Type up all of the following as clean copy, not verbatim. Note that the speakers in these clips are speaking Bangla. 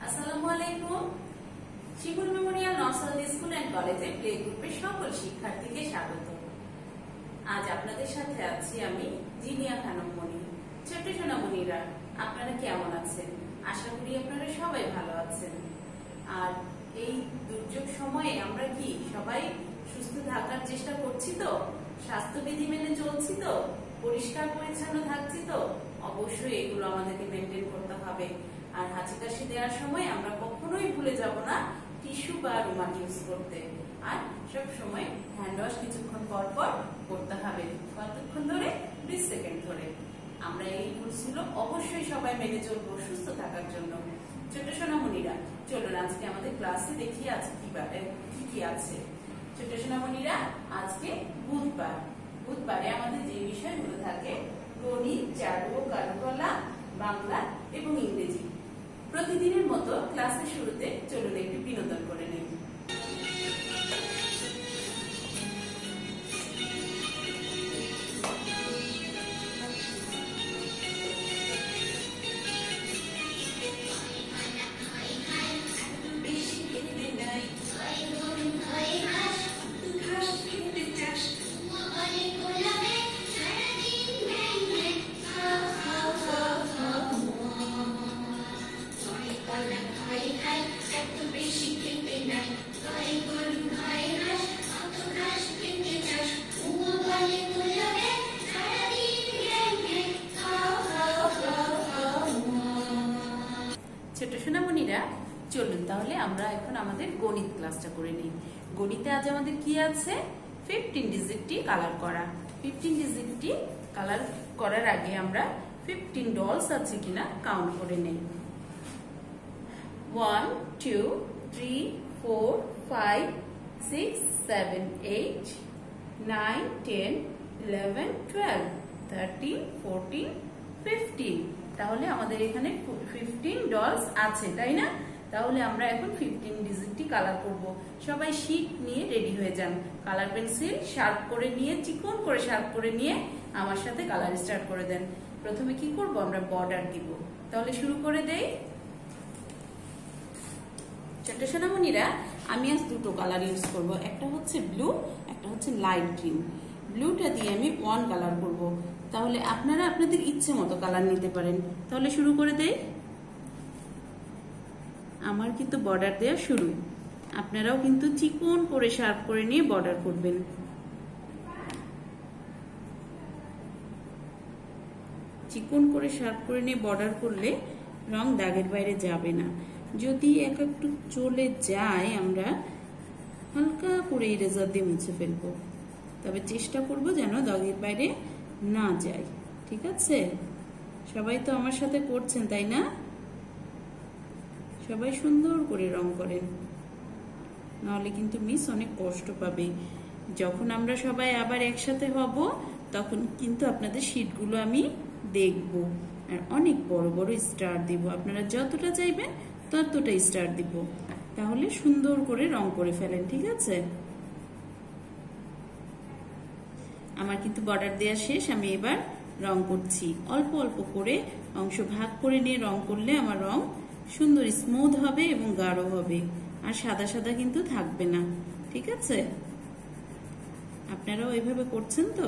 আসসালামু আলাইকুম। শিমুল মেমোরিয়াল নর্সারি স্কুল এন্ড কলেজে প্লে গ্রুপের সকল শিক্ষার্থীকে স্বাগত। আজ আপনাদের সাথে আছি আমি জিনিয়া খানম মনি। ছোট্ট সোনামণিরা, আপনারা কেমন আছেন? আশা করি আপনারা সবাই ভালো আছেন। আর এই দুর্যোগ সময়ে আমরা কি সবাই সুস্থ থাকার চেষ্টা করছি তো? স্বাস্থ্যবিধি মেনে চলছি তো? পরিষ্কার পরিচ্ছন্ন থাকছি তো? অবশ্যই এগুলো আমাদেরকে মেনটেন করতে হবে। আর হাঁচি কাশি দেওয়ার সময় আমরা কখনোই ভুলে যাব না টিস্যু বা রুমাল ইউজ করতে। আর সব সময় হ্যান্ড ওয়াশ কিছুক্ষণ পর পর করতে হবে। কতক্ষণ ধরে? 20 সেকেন্ড ধরে। আমরা এই রুলসগুলো অবশ্যই সবাই মেনে চলবো সুস্থ থাকার জন্য। ছোট সোনামণিরা, চলুন আজকে আমাদের ক্লাসে দেখি আছে কি কি আছে। ছোট সোনামণিরা, আজকে বুধবারে আমাদের যে বিষয়গুলো থাকে গণিত, চারু ও কারুকলা, বাংলা এবং ইংরেজি। প্রতিদিনের মতো ক্লাসের শুরুতে চলুন একটু বিনোদন করে নেই। ছোট সোনামণিরা, চলুন তাহলে আমরা এখন আমাদের গণিত ক্লাসটা করে নিই। গণিতে আজ আমাদের কি আছে? 15 ডিজিটটি কালার করা। 15 ডিজিটটি কালার করার আগে আমরা 15 ডলস আছে কিনা কাউন্ট করে নেই। 1 2 3 4 5 6 7 8 9 10 11 12 13 14 15। তাহলে আমাদের এখানে 15 ডলস আছে, তাই না? তাহলে আমরা এখন 15 ডিজিটটি কালার করব। সবাই শীট নিয়ে রেডি হয়ে যান। কালার পেন্সিল শার্প করে নিয়ে, চিকন করে শার্প করে নিয়ে আমার সাথে কালার স্টার্ট করে দেন। প্রথমে কি করব? আমরা বর্ডার দিব। তাহলে শুরু করে দেই। ছোট সোনামণিরা, আমি আজ দুটো কালার ইউজ করব। একটা হচ্ছে ব্লু, একটা হচ্ছে লাইট গ্রিন। ব্লুটা দিয়ে আমি 1 কালার করব। তাহলে আপনারা আপনাদের ইচ্ছে মতো কালার নিতে পারেন। তাহলে শুরু করে দেই। আমার কিন্তু বর্ডার দেওয়া শুরু। আপনারাও কিন্তু চিকন করে শার্প করে নিয়ে বর্ডার করবেন। চিকন করে শার্প করে নিয়ে বর্ডার করলে রং দাগের বাইরে যাবে না। যদি একটু চলে যায় আমরা হালকা করে ইরেজার দিয়ে মুছে ফেলবো। তবে চেষ্টা করব যেন দাগের বাইরে না যায়। ঠিক আছে? সবাই তো আমার সাথে করছেন, তাই না? সবাই সুন্দর করে রং করেন, নাহলে কিন্তু মিস অনেক কষ্ট পাবে। যখন আমরা সবাই আবার একসাথে হব তখন কিন্তু আপনাদের শীটগুলো আমি দেখব। আর অনেক বড় বড় স্টার দিব। আপনারা যতটা চাইবেন ততটা স্টার দিব। তাহলে সুন্দর করে রং করে ফেলেন। ঠিক আছে? আমার কিন্তু বর্ডার দেওয়া শেষ। আমি এবার রং করছি। অল্প অল্প করে অংশ ভাগ করে নিয়ে রং করলে আমার রং সুন্দর স্মুথ হবে এবং গাঢ় হবে। আর সাদা সাদা কিন্তু থাকবে না। ঠিক আছে? আপনারাও এভাবে করছেন তো?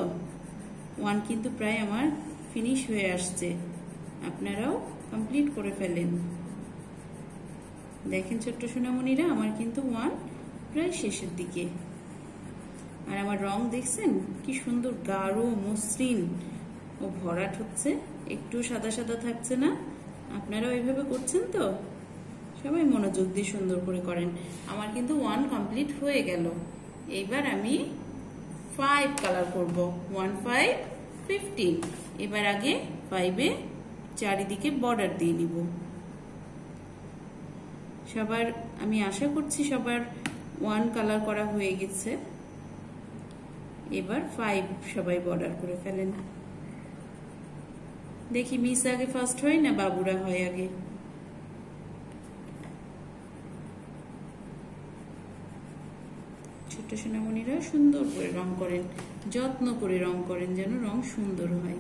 1 কিন্তু প্রায় আমার ফিনিশ হয়ে আসছে। আপনারাও কমপ্লিট করে ফেলেন। দেখেন ছোট্ট সোনামণিরা, আমার কিন্তু 1 প্রায় শেষের দিকে। আর আমার রং দেখছেন কি সুন্দর গাঢ় মসৃণ ও ভরাট হচ্ছে। একটু সাদা সাদা থাকছে না। আপনারাও এইভাবে করছেন তো? সবাই মনোযোগ দিয়ে সুন্দর করে করেন। আমার কিন্তু 1 কমপ্লিট হয়ে গেল। এইবার আমি 5 কালার করব। 1 5 15। এবার আগে 5-এ চারিদিকে বর্ডার দিয়ে নিব। সবার আমি আশা করছি সবার 1 কালার করা হয়ে গেছে। এবার 5 সবাই বর্ডার করে ফেলেন। দেখি মিস আগে ফার্স্ট হয় না বাবুরা হয় আগে। ছোট্ট সোনামণিরা সুন্দর করে রং করেন, যত্ন করে রং করেন যেন রং সুন্দর হয়।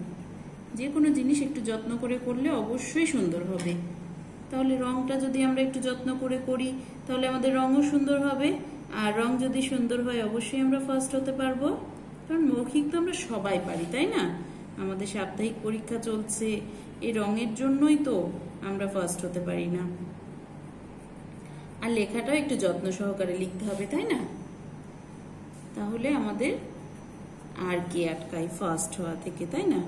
যে কোনো জিনিস একটু যত্ন করে করলে অবশ্যই সুন্দর হবে। তাহলে রংটা যদি আমরা একটু যত্ন করে করি তাহলে আমাদের রঙও সুন্দর হবে। আর রং যদি সুন্দর হয় অবশ্যই আমরা ফার্স্ট হতে পারবো, কারণ মৌখিক তো আমরা সবাই পারি, তাই না? আমাদের সাপ্তাহিক পরীক্ষা চলছে, এই রঙের জন্যই তো আমরা ফার্স্ট হতে পারি না। আর লেখাটাও একটু যত্ন সহকারে লিখতে হবে, তাই না? তাহলে আমাদের আর কে আটকায় ফার্স্ট হওয়া থেকে, তাই না?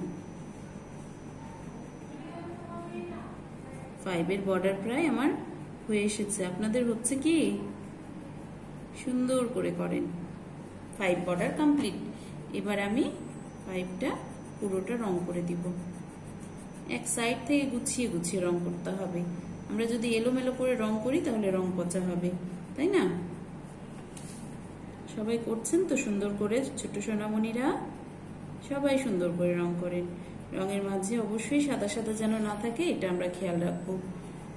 5 এর বর্ডার প্রায় আমার হয়ে এসেছে। আপনাদের হচ্ছে কি? সুন্দর করে করেন। 5 বর্ডার কমপ্লিট। এবার আমি 5টা পুরোটা রং করে দিব। এক সাইড থেকে গুছিয়ে গুছিয়ে রং করতে হবে। আমরা যদি এলোমেলো করে রং করি তাহলে রং পচা হবে, তাই না? সবাই করছেন তো সুন্দর করে? ছোট সোনামণিরা সবাই সুন্দর করে রং করেন। রঙের মাঝে অবশ্যই সাদা সাদা যেন না থাকে, এটা আমরা খেয়াল রাখবো।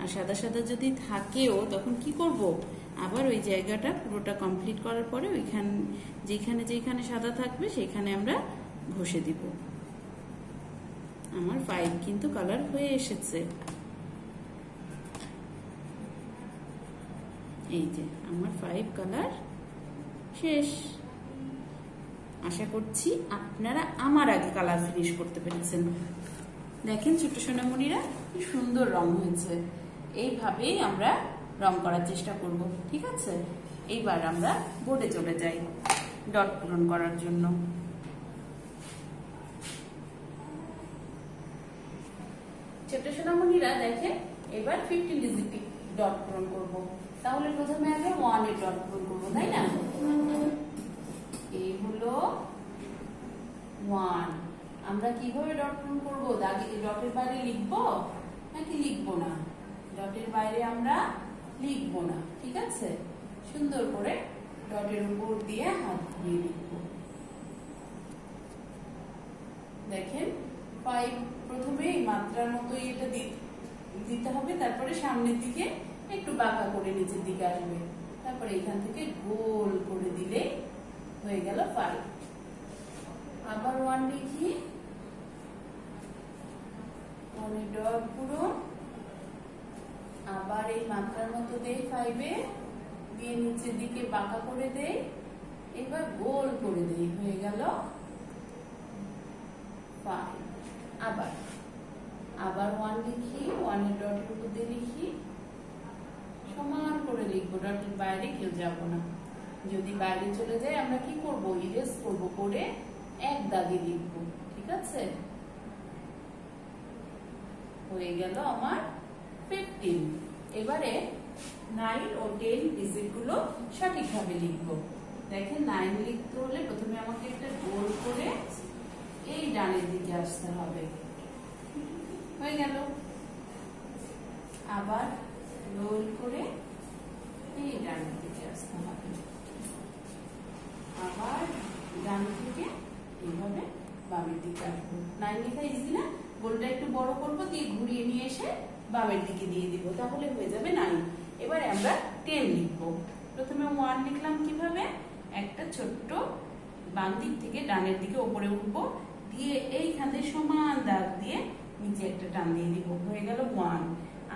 আর সাদা সাদা যদি থাকেও তখন কি করব? আবার ওই জায়গাটা পুরোটা কমপ্লিট করার পরে ওইখানে যেখানে যেখানে সাদা থাকবে সেখানে আমরা ঘষে দিব। আমার 5 কিন্তু কালার হয়ে এসেছে। এই যে আমার 5 কালার শেষ। আশা করছি আপনারা আমার আগে কালার ফিনিশ করতে পেরেছেন। দেখেন ছোট সোনামণিরা কি সুন্দর রং হয়েছে। এইভাবেই আমরা রং করার চেষ্টা করব, ঠিক আছে? এইবার আমরা বোর্ডে চলে যাই ডট পূরণ করার জন্য। ছোট সোনামণিরা দেখেন, এবার 15 ডিজিট ডট পূরণ করব। তাহলে প্রথমে আগে 1 এর ডট পূরণ করবো, তাই না? এই হলো 1। আমরা কিভাবে ডট পূরণ করবো? ডটের বাইরে লিখবো নাকি লিখবো না? ডটের বাইরে আমরা লিখবো না, ঠিক আছে? সুন্দর করে ডটের উপর দিয়ে হাত ঘুরিয়ে লিখবো। দেখেন 5 প্রথমে এই মাত্রার মতো এটা দিতে হবে, তারপরে সামনের দিকে একটু বাঁকা করে নিচের দিকে আসবে, তারপরে এখান থেকে গোল করে দিলে হয়ে গেল 5। আবার 1 লিখি, 1 এর ডট পূরণ। আবার এই মাত্রার মতো দেই 5 এ, দিয়ে নিচের দিকে বাঁকা করে দেই, এবার গোল করে দেই, হয়ে গেল 5। আবার 1 লিখি, 1 এর ডটের উপর দিয়ে লিখি, সমান করে লিখবো, ডটের বাইরে কেউ যাব না। যদি বাইরে চলে যায় আমরা কি করব? ইরেজ করব, করে এক দাগে লিখবো, ঠিক আছে? হয়ে গেল আমার 15। এবারে 9 ও 10 ডিজিট গুলো সঠিকভাবে লিখবো। দেখেন 9 লিখতে হলে প্রথমে আমাকে একটা গোল করে এই ডানের দিকে আসতে হবে, হয়ে গেল। আবার গোল করে এই ডানের দিকে আসতে হবে, আবার ডান থেকে এইভাবে বামের দিকে আসবো। 9 লেখা ইজি না? গোলটা একটু বড় করবো, দিয়ে ঘুরিয়ে নিয়ে এসে বামের দিকে দিয়ে দিব, তাহলে হয়ে যাবে 9। এবারে আমরা 10 লিখবো। প্রথমে 1 লিখলাম কিভাবে? একটা ছোট্ট বাম দিক থেকে ডানের দিকে উপরে উঠবো, দিয়ে এইখানে সমান দাগ দিয়ে নিচে একটা টান দিয়ে দিব, হয়ে গেল 1।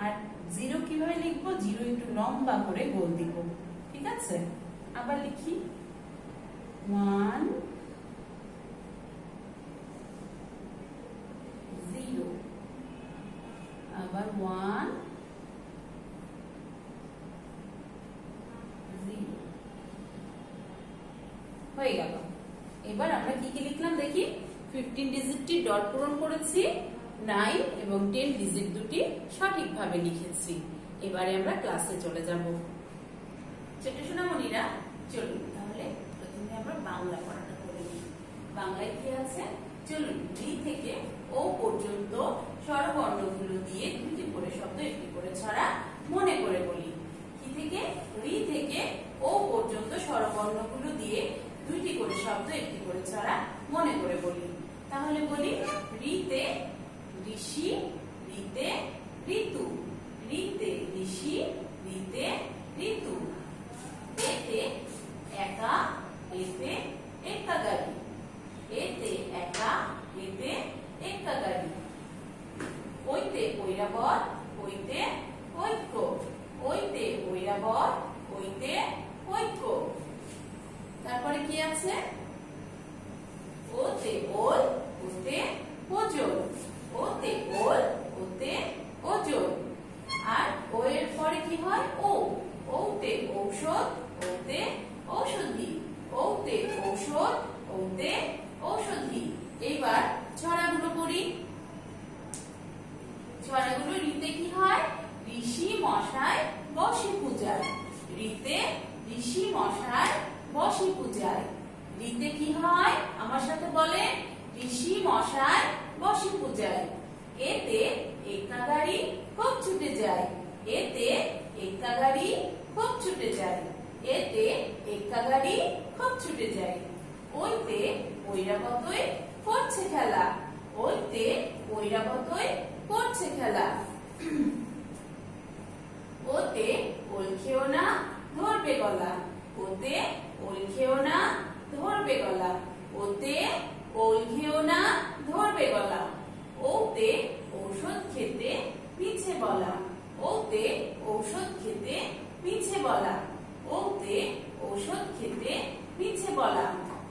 আর 0 কিভাবে লিখবো? 0 একটু লম্বা করে গোল দিব, ঠিক আছে? আবার লিখি 1 0, আবার 1 0, হয়ে গেল। এবার আমরা কি কি লিখলাম দেখি। 15 ডিজিটটি ডট পূরণ করেছি, 9 এবং 10 ডিজিট দুটি সঠিকভাবে লিখেছি। এবারে আমরা ক্লাসে চলে যাব। ছোট সোনামণিরা চলুন তাহলে প্রথমে আমরা বাংলা পড়াটা করে নিই। বাংলায় কি আছে? চলুন রি থেকে ও পর্যন্ত স্বরবর্ণগুলো দিয়ে দুটি করে শব্দ একটি করে ছড়া মনে করে বলি। কি থেকে? রি থেকে ও পর্যন্ত স্বরবর্ণগুলো দিয়ে দুইটি করে শব্দ একটি করে ছড়া মনে করে বলি। তাহলে বলি, রিতে ঋষি, রিতে ঋতু, রিতে ঋষি, রিতে ঋতু। এতে একা, এতে একা গাড়ি, এতে একা, এতে একা গাড়ি। ওইতে ঐরাবত, ওইতে ওই বর, ওইতে ঐক্য। তারপরে কি আছে? ওতে ওল, ওতে ওজন। ওতে ওল, ওতে ওজন। আর ও এর পরে কি হয়? ও। ওতে ঔষধ, ওতে ঔষধি। ওতে ঔষধ, ওতে ঔষধি। এইবার ছড়াগুলো পড়ি। ছড়াগুলো রিতে কি হয়? ঋষি মশাই বসে পূজায়। রিতে ঋষি মশাই বসে পূজায়। রিতে কি হয়? আমার সাথে বলে, ঋষি মশাই বসে পূজায়। এতে একা গাড়ি খুব ছুটে যায়। এতে একা গাড়ি খুব ছুটে যায়। এতে একা গাড়ি খুব ছুটে যায়। ওইতে ঐরাবতই করছে খেলা। ওইতে ঐরাবতই করছে খেলা। ওতে ওল খেও না, ধরবে গলা। ওতে ওল খেও না, ধরবে গলা। ওতে ওল খেও না, ধরবে গলা। ওতে ঔষধ খেতে মিছে বলা। ওতে ঔষধ খেতে মিছে বলা। ওতে ঔষধ খেতে মিছে বলা।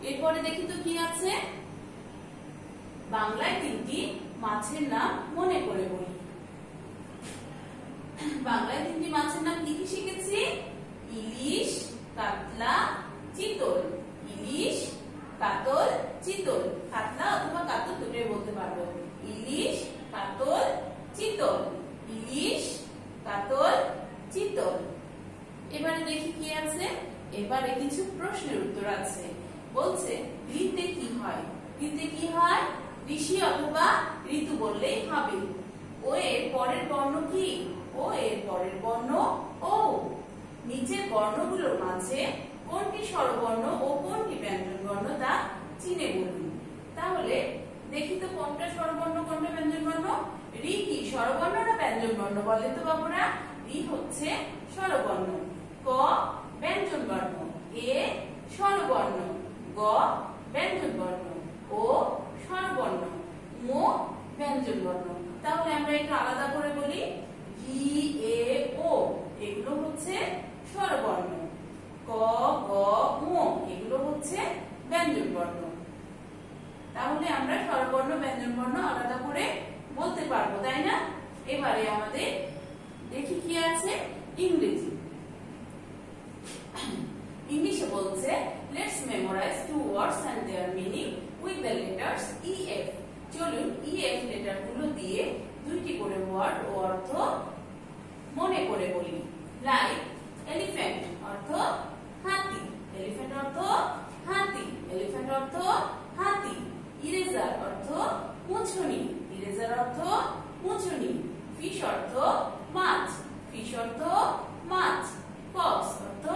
এরপরে দেখি তো কি আছে? বাংলায় 3টি মাছের নাম মনে করে বলি। বাংলায় 3টি মাছের নাম কি কি শিখেছি? ইলিশ, কাতলা, চিতল। ইলিশ, কাতল, চিতল। কাতলা অথবা কাতল দুটোই বলতে পারবো। ইলিশ, কাতল, চিতল। ইলিশ, কাতল, চিতল। এবারে দেখি কি আছে? এবারে কিছু প্রশ্নের উত্তর আছে। বলছে ঋতে কি হয়? ঋতে কি হয়? ঋষি অথবা ঋতু বললেই হবে। ও এর পরের বর্ণ কি? ও এর পরের বর্ণ ও। নিচের বর্ণগুলোর মাঝে কোনটি স্বরবর্ণ ও কোনটি ব্যঞ্জন বর্ণ তা চিনে বলুন। তাহলে দেখি তো কোনটা স্বরবর্ণ কোনটা ব্যঞ্জন বর্ণ। ঋ কি স্বরবর্ণ না ব্যঞ্জন বর্ণ? বলেন তো বাবুরা। ঋ হচ্ছে স্বরবর্ণ, ক ব্যঞ্জন বর্ণ, এ স্বরবর্ণ, গ ব্যঞ্জন বর্ণ, ও স্বরবর্ণ, মো ব্যঞ্জন বর্ণ। তাহলে আমরা একটু আলাদা করে বলি। ই, এ, ও এগুলো হচ্ছে স্বরবর্ণ। ক, গ, ম এগুলো হচ্ছে ব্যঞ্জন বর্ণ। তাহলে আমরা স্বরবর্ণ ব্যঞ্জন বর্ণ আলাদা করে বলতে পারবো, তাই না? এবারে আমাদের দেখি কি আছে ইংরেজি। ইংলিশে বলছে let's memorise 2 words and their meaning with the letters EF. চলুন EF লেটার গুলো দিয়ে 2টি করে ওয়ার্ড ও অর্থ মনে করে বলি। লাইক এলিফ্যান্ট অর্থ হাতি। এলিফ্যান্ট অর্থ হাতি। এলিফ্যান্ট অর্থ হাতি। ইরেজার অর্থ মুছনি। ইরেজার অর্থ মুছনি। ফিশ অর্থ মাছ। ফিশ অর্থ মাছ। ফক্স অর্থ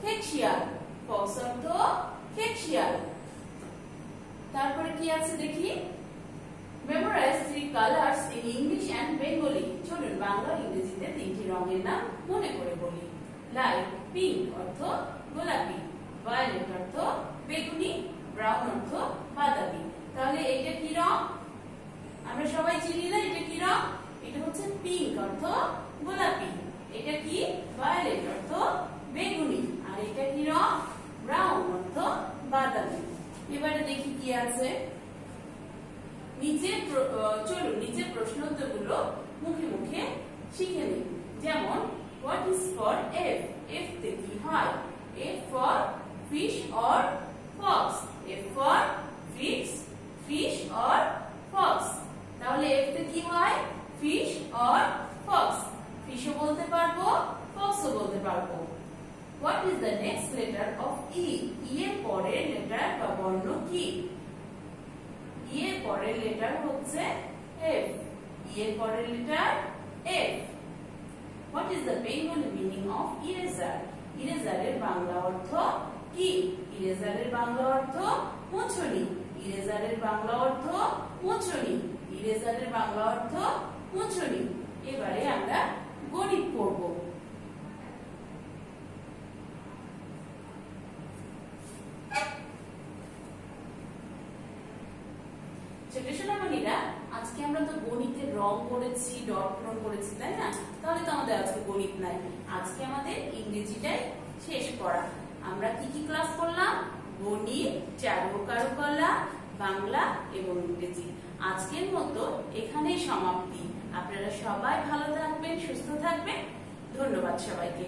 খেকশিয়াল। ফক্স অর্থ খেকশিয়াল। তারপরে কি আছে দেখি। Memorise 3 colours in English and Bengali. চলুন বাংলা ইংরেজিতে 3টি রঙের নাম মনে করে বলি। লাইক পিঙ্ক অর্থ গোলাপি। ভায়োলেট অর্থ বেগুনি। ব্রাউন অর্থ বাদামি। তাহলে এটা কি রং? আমরা সবাই চিনি না এটা কি রং? এটা হচ্ছে পিঙ্ক অর্থ গোলাপি। এটা কি? ভায়োলেট অর্থ বেগুনি। আর এটা কি রং? ব্রাউন অর্থ বাদামি। এবারে দেখি কি আছে। চলুন নিচে প্রশ্ন উত্তরগুলো মুখে মুখে শিখে নিই। যেমন what is for F? F তে কি হয়? F for fish or Fox. F for fish or Fox. তাহলে এফ তে কি হয়? Fish or Fox. ফিশও বলতে পারবো, ফক্সও বলতে পারবো। What is the next letter of E? E এর পরের লেটার বা বর্ণ কি? ই এর পরের লেটার হচ্ছে এফ। ই এর পরের letter F. What is the Bengali meaning of eraser? ইরেজারের বাংলা অর্থ কি? ইরেজারের বাংলা অর্থ মুছনি। ইরেজারের বাংলা অর্থ মুছনি। ইরেজারের বাংলা অর্থ মুছনি। এবারে আমরা গণিত পড়ব। ছোট সোনামণিরা, আজকে আমরা তো গণিতের রং করেছি, ডট পূরণ করেছি, তাই না? তো তাহলে তো আমাদের আজকে গণিত নাই, আজকে আমাদের ইংরেজিটাই শেষ পড়া। আমরা কি কি ক্লাস করলাম? গণিত, চারু কারুকলা, বাংলা এবং ইংরেজি। আজকের মতো এখানেই সমাপ্তি। আপনারা সবাই ভালো থাকবেন, সুস্থ থাকবেন। ধন্যবাদ সবাইকে।